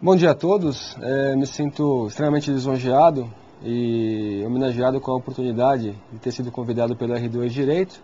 Bom dia a todos, me sinto extremamente lisonjeado e homenageado com a oportunidade de ter sido convidado pelo R2 Direito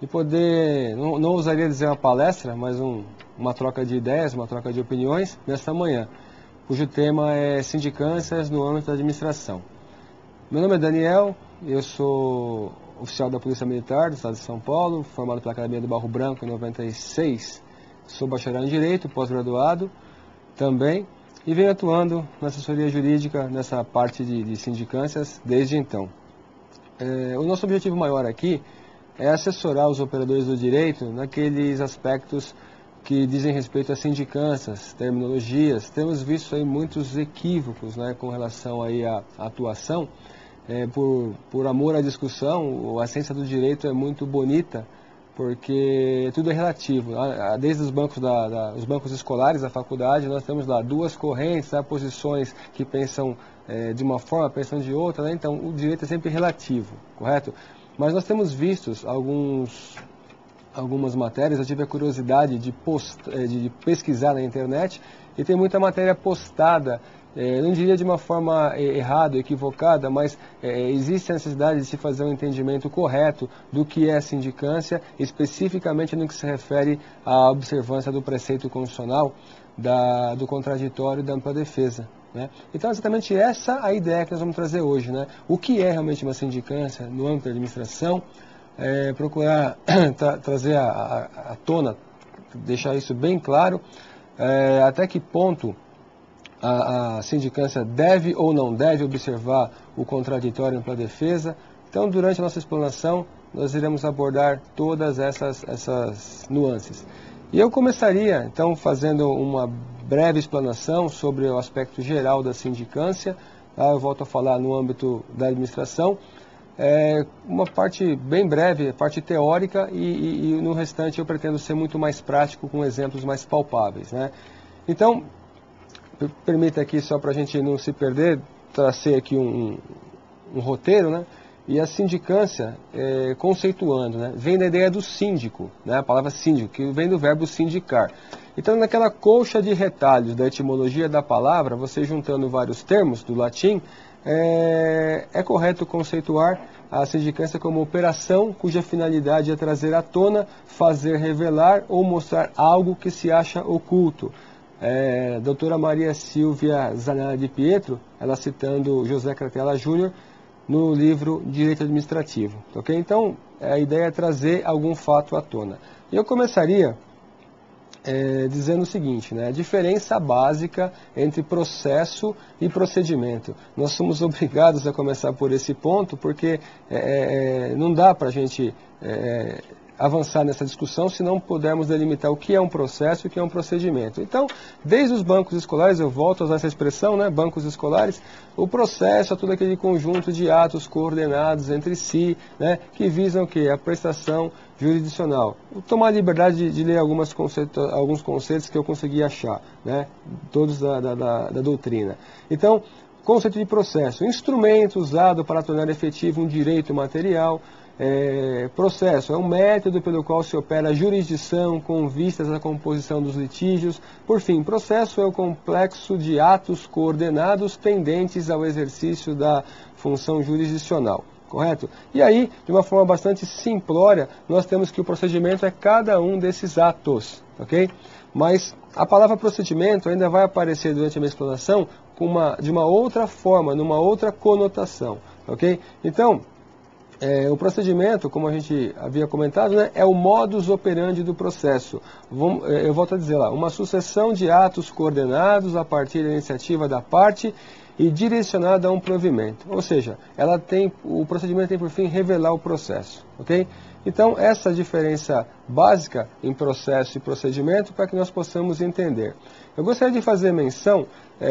e poder, não ousaria dizer uma palestra, mas uma troca de ideias, uma troca de opiniões nesta manhã, cujo tema é sindicâncias no âmbito da administração. Meu nome é Daniel, eu sou oficial da Polícia Militar do Estado de São Paulo, formado pela Academia do Barro Branco em 96, sou bacharel em Direito, pós-graduado também, e venho atuando na assessoria jurídica nessa parte de sindicâncias desde então. O nosso objetivo maior aqui é assessorar os operadores do direito naqueles aspectos que dizem respeito a sindicâncias, terminologias. Temos visto aí muitos equívocos, né, com relação aí à atuação. Por amor à discussão, a essência do direito é muito bonita, porque tudo é relativo. Desde os bancos, os bancos escolares da faculdade, nós temos lá duas correntes, posições que pensam de uma forma, pensam de outra, né? Então o direito é sempre relativo, correto? Mas nós temos visto algumas matérias, eu tive a curiosidade de pesquisar na internet, e tem muita matéria postada, não diria de uma forma errada, equivocada, mas existe a necessidade de se fazer um entendimento correto do que é sindicância, especificamente no que se refere à observância do preceito constitucional, do contraditório e da ampla defesa, né? Então, exatamente essa a ideia que nós vamos trazer hoje, né? O que é realmente uma sindicância no âmbito da administração, procurar trazer à tona, deixar isso bem claro, até que ponto a sindicância deve ou não deve observar o contraditório e ampla defesa. Então, durante a nossa explanação, nós iremos abordar todas essas nuances. E eu começaria, então, fazendo uma breve explanação sobre o aspecto geral da sindicância. Eu volto a falar no âmbito da administração. Uma parte bem breve, parte teórica, e no restante eu pretendo ser muito mais prático, com exemplos mais palpáveis, né? Então, permita aqui, só para a gente não se perder, tracei aqui um roteiro, né? E a sindicância, conceituando, né, vem da ideia do síndico, né, a palavra síndico, que vem do verbo sindicar. Então, naquela colcha de retalhos da etimologia da palavra, você juntando vários termos do latim, é correto conceituar a sindicância como operação cuja finalidade é trazer à tona, fazer revelar ou mostrar algo que se acha oculto. Doutora Maria Silvia Zanella de Pietro, ela citando José Cratella Júnior, no livro Direito Administrativo, ok? Então, a ideia é trazer algum fato à tona. E eu começaria dizendo o seguinte, né? A diferença básica entre processo e procedimento. Nós somos obrigados a começar por esse ponto, porque não dá para a gente avançar nessa discussão se não pudermos delimitar o que é um processo e o que é um procedimento. Então, desde os bancos escolares, eu volto a usar essa expressão, né, bancos escolares, o processo é todo aquele conjunto de atos coordenados entre si, né, que visam o quê? A prestação jurisdicional. Vou tomar a liberdade de ler alguns conceitos que eu consegui achar, né, todos da doutrina. Então, conceito de processo, instrumento usado para tornar efetivo um direito material. Processo é um método pelo qual se opera a jurisdição com vistas à composição dos litígios. Por fim, processo é o complexo de atos coordenados tendentes ao exercício da função jurisdicional. Correto? E aí, de uma forma bastante simplória, nós temos que o procedimento é cada um desses atos, ok? Mas a palavra procedimento ainda vai aparecer durante a minha explanação de uma outra forma, numa outra conotação, ok? Então, o procedimento, como a gente havia comentado, né, é o modus operandi do processo. Eu volto a dizer lá, uma sucessão de atos coordenados a partir da iniciativa da parte e direcionada a um provimento. Ou seja, o procedimento tem por fim revelar o processo, ok? Então, essa diferença básica em processo e procedimento para que nós possamos entender. Eu gostaria de fazer menção,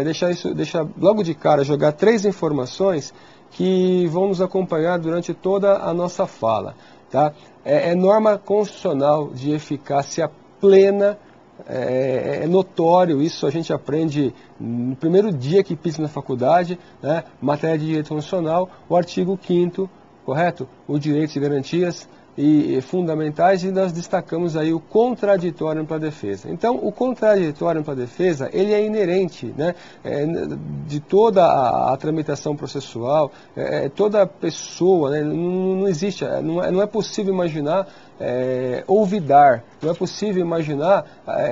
deixar logo de cara, jogar 3 informações que vão nos acompanhar durante toda a nossa fala, tá? Norma constitucional de eficácia plena, é notório, isso a gente aprende no primeiro dia que pisa na faculdade, né? Matéria de direito constitucional, o artigo 5º, correto? Os direitos e garantias e fundamentais, e nós destacamos aí o contraditório ampla defesa. Então, o contraditório ampla defesa, ele é inerente, né, de toda a tramitação processual, toda pessoa, né, não existe, não é possível imaginar olvidar, não é possível imaginar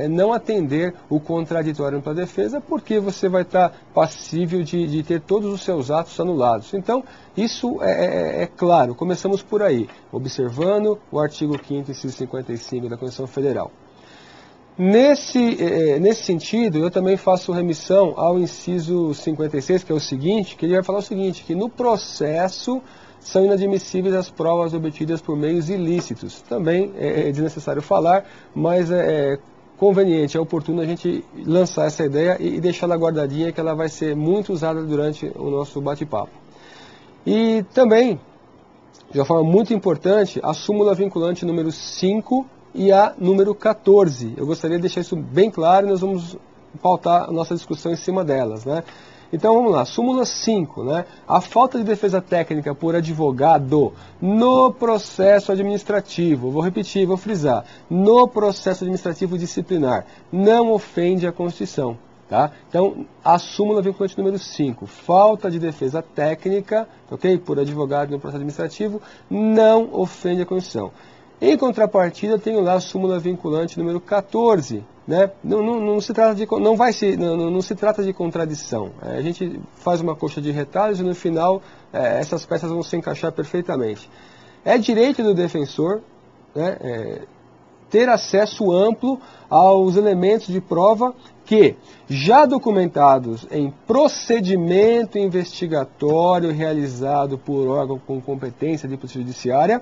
não atender o contraditório ampla defesa, porque você vai estar passível de ter todos os seus atos anulados. Então, isso é claro, começamos por aí, observando o artigo 5º, inciso 55 da Constituição Federal. Nesse sentido, eu também faço remissão ao inciso 56, que é o seguinte, que ele vai falar o seguinte, que no processo são inadmissíveis as provas obtidas por meios ilícitos. Também é desnecessário falar, mas é conveniente, é oportuno a gente lançar essa ideia e deixá-la guardadinha, que ela vai ser muito usada durante o nosso bate-papo. E também, de uma forma muito importante, a súmula vinculante número 5 e a número 14. Eu gostaria de deixar isso bem claro e nós vamos pautar a nossa discussão em cima delas, né? Então vamos lá, súmula 5, né? A falta de defesa técnica por advogado no processo administrativo, vou repetir, vou frisar, no processo administrativo disciplinar, não ofende a Constituição, tá? Então, a súmula vinculante número 5, falta de defesa técnica, ok? Por advogado no processo administrativo, não ofende a Constituição. Em contrapartida, tenho lá a súmula vinculante número 14, né? Não se trata de contradição. A gente faz uma coxa de retalhos e no final essas peças vão se encaixar perfeitamente. É direito do defensor, né, ter acesso amplo aos elementos de prova que, já documentados em procedimento investigatório realizado por órgão com competência de polícia judiciária,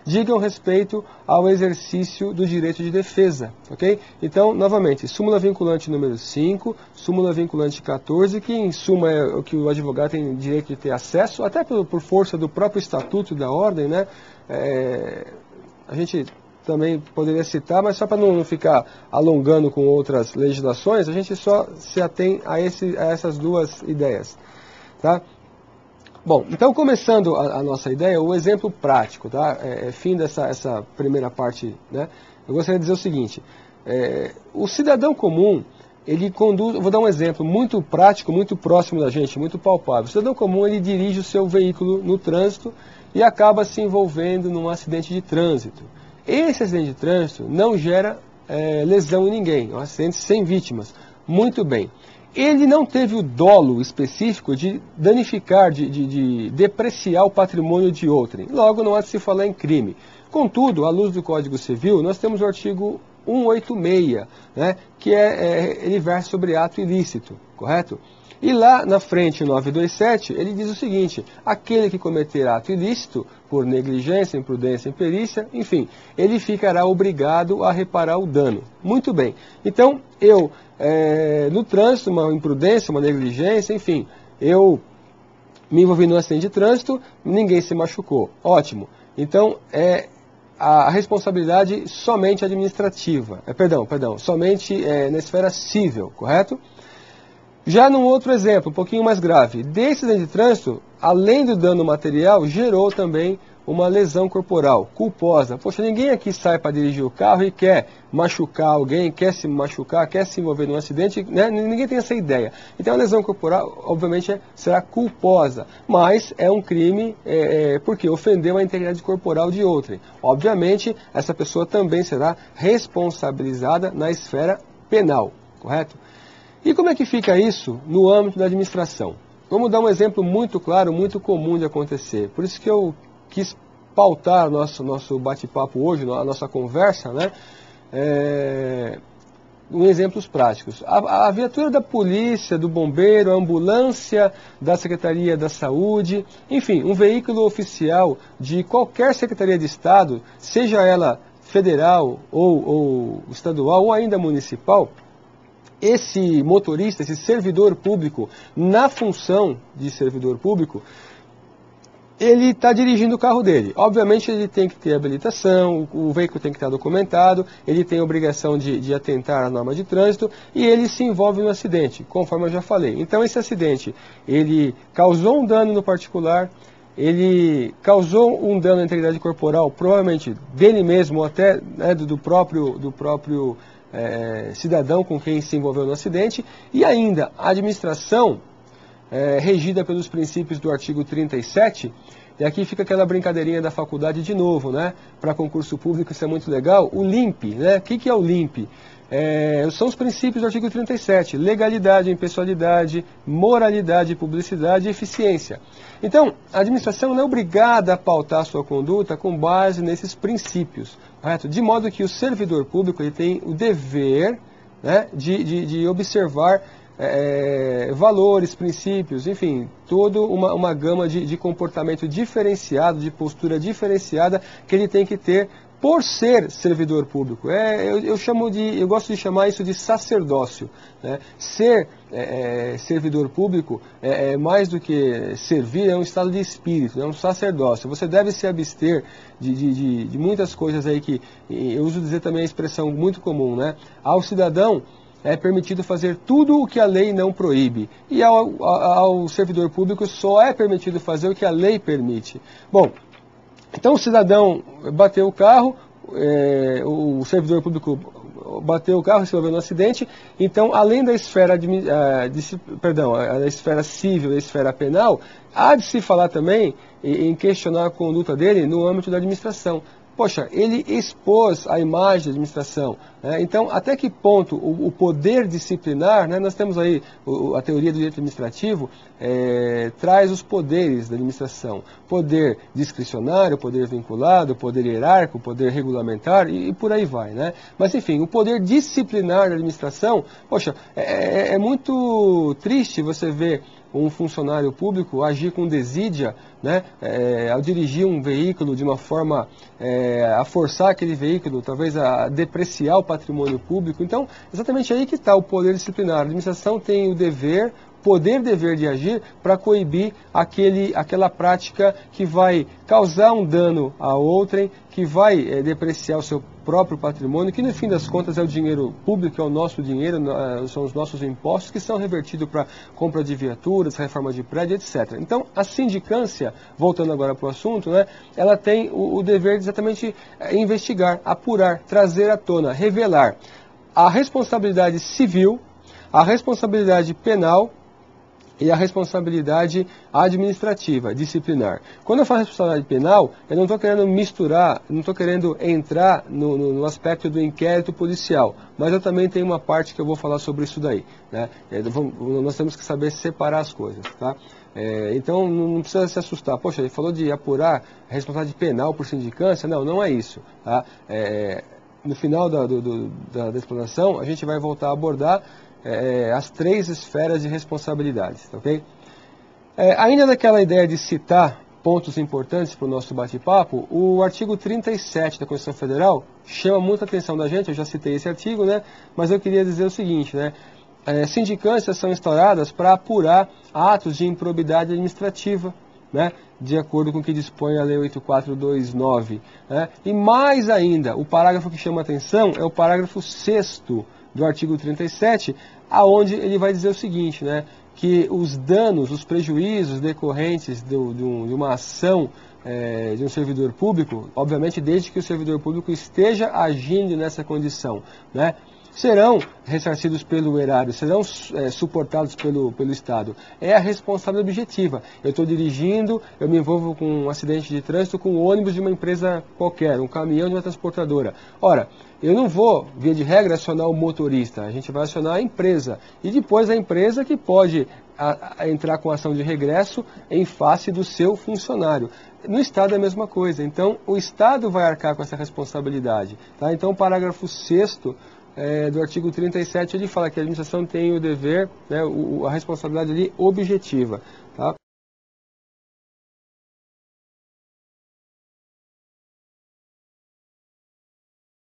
digam respeito ao exercício do direito de defesa, ok? Então, novamente, súmula vinculante número 5, súmula vinculante 14, que em suma é o que o advogado tem direito de ter acesso, até por força do próprio estatuto da ordem, né? A gente também poderia citar, mas só para não ficar alongando com outras legislações, a gente só se atém a essas duas ideias, tá? Bom, então começando a nossa ideia, o exemplo prático, tá? Fim dessa primeira parte, né? Eu gostaria de dizer o seguinte, o cidadão comum, ele conduz, vou dar um exemplo muito prático, muito próximo da gente, muito palpável. O cidadão comum, ele dirige o seu veículo no trânsito e acaba se envolvendo num acidente de trânsito. Esse acidente de trânsito não gera lesão em ninguém, é um acidente sem vítimas. Muito bem. Ele não teve o dolo específico de danificar, de depreciar o patrimônio de outrem. Logo, não há de se falar em crime. Contudo, à luz do Código Civil, nós temos o artigo 186, né, que ele versa sobre ato ilícito, correto? E lá na frente, 927, ele diz o seguinte, aquele que cometer ato ilícito, por negligência, imprudência, imperícia, enfim, ele ficará obrigado a reparar o dano. Muito bem. Então, no trânsito, uma imprudência, uma negligência, enfim, eu me envolvi num acidente de trânsito, ninguém se machucou. Ótimo. Então, a responsabilidade somente administrativa, somente na esfera civil, correto? Já num outro exemplo, um pouquinho mais grave, desse acidente de trânsito, além do dano material, gerou também uma lesão corporal culposa. Poxa, ninguém aqui sai para dirigir o carro e quer machucar alguém, quer se machucar, quer se envolver num acidente, né? Ninguém tem essa ideia. Então a lesão corporal, obviamente, será culposa, mas é um crime porque ofendeu a integridade corporal de outrem. Obviamente, essa pessoa também será responsabilizada na esfera penal, correto? E como é que fica isso no âmbito da administração? Vamos dar um exemplo muito claro, muito comum de acontecer. Por isso que eu quis pautar nosso bate-papo hoje, a nossa conversa, né, em exemplos práticos. A viatura da polícia, do bombeiro, a ambulância da Secretaria da Saúde, enfim, um veículo oficial de qualquer Secretaria de Estado, seja ela federal ou estadual ou ainda municipal, esse motorista, esse servidor público, na função de servidor público, ele está dirigindo o carro dele. Obviamente ele tem que ter habilitação, o veículo tem que estar documentado, ele tem a obrigação de atentar à norma de trânsito e ele se envolve no acidente, conforme eu já falei. Então esse acidente, ele causou um dano no particular, ele causou um dano à integridade corporal, provavelmente dele mesmo ou até, né, do próprio cidadão com quem se envolveu no acidente, e ainda a administração, regida pelos princípios do artigo 37, e aqui fica aquela brincadeirinha da faculdade de novo, né? Para concurso público isso é muito legal. O LIMP, né? O que é o LIMP? São os princípios do artigo 37, legalidade, impessoalidade, moralidade, publicidade e eficiência. Então, a administração não é obrigada a pautar a sua conduta com base nesses princípios, correto? De modo que o servidor público ele tem o dever, né, de observar valores, princípios, enfim, toda uma gama de comportamento diferenciado, de postura diferenciada que ele tem que ter por ser servidor público. Eu gosto de chamar isso de sacerdócio, né? Ser servidor público mais do que servir, é um estado de espírito, é um sacerdócio. Você deve se abster de muitas coisas aí que eu uso dizer também a expressão muito comum, né? Ao cidadão é permitido fazer tudo o que a lei não proíbe. E ao servidor público só é permitido fazer o que a lei permite. Bom, então o cidadão bateu o carro, o servidor público bateu o carro, se envolveu no acidente. Então, além da esfera, da esfera civil e da esfera penal, há de se falar também em questionar a conduta dele no âmbito da administração. Poxa, ele expôs a imagem da administração, né? Então, até que ponto o poder disciplinar, né? Nós temos aí a teoria do direito administrativo, traz os poderes da administração. Poder discricionário, poder vinculado, poder hierárquico, poder regulamentar e por aí vai, né? Mas, enfim, o poder disciplinar da administração, poxa, é muito triste você ver um funcionário público agir com desídia, né, ao dirigir um veículo de uma forma a forçar aquele veículo, talvez a depreciar o patrimônio público. Então, exatamente aí que está o poder disciplinar. A administração tem o dever, dever de agir para coibir aquela prática que vai causar um dano a outrem, que vai depreciar o seu próprio patrimônio, que no fim das contas é o dinheiro público, é o nosso dinheiro, são os nossos impostos que são revertidos para compra de viaturas, reforma de prédio, etc. Então, a sindicância, voltando agora para o assunto, né, ela tem o dever de exatamente investigar, apurar, trazer à tona, revelar a responsabilidade civil, a responsabilidade penal e a responsabilidade administrativa, disciplinar. Quando eu falo responsabilidade penal, eu não estou querendo misturar, não estou querendo entrar no aspecto do inquérito policial, mas eu também tenho uma parte que eu vou falar sobre isso daí, né? Nós temos que saber separar as coisas, tá? Então não precisa se assustar. Poxa, ele falou de apurar a responsabilidade penal por sindicância? Não, não é isso, tá? No final da explanação, a gente vai voltar a abordar as três esferas de responsabilidades, ok? Ainda naquela ideia de citar pontos importantes para o nosso bate-papo, o artigo 37 da Constituição Federal chama muita atenção da gente, eu já citei esse artigo, né? Mas eu queria dizer o seguinte, né? Sindicâncias são instauradas para apurar atos de improbidade administrativa, né? De acordo com o que dispõe a Lei 8429. Né? E mais ainda, o parágrafo que chama atenção é o parágrafo 6º do artigo 37, aonde ele vai dizer o seguinte, né, que os danos, os prejuízos decorrentes de uma ação de um servidor público, obviamente desde que o servidor público esteja agindo nessa condição, né, serão ressarcidos pelo erário, serão suportados pelo Estado. É a responsabilidade objetiva. Eu estou dirigindo, eu me envolvo com um acidente de trânsito com um ônibus de uma empresa qualquer, um caminhão de uma transportadora. Ora, eu não vou, via de regra, acionar o motorista, a gente vai acionar a empresa. E depois a empresa que pode entrar com ação de regresso em face do seu funcionário. No Estado é a mesma coisa. Então, o Estado vai arcar com essa responsabilidade. Tá? Então, o parágrafo 6º do artigo 37, ele fala que a administração tem o dever, né, a responsabilidade ali objetiva. Tá?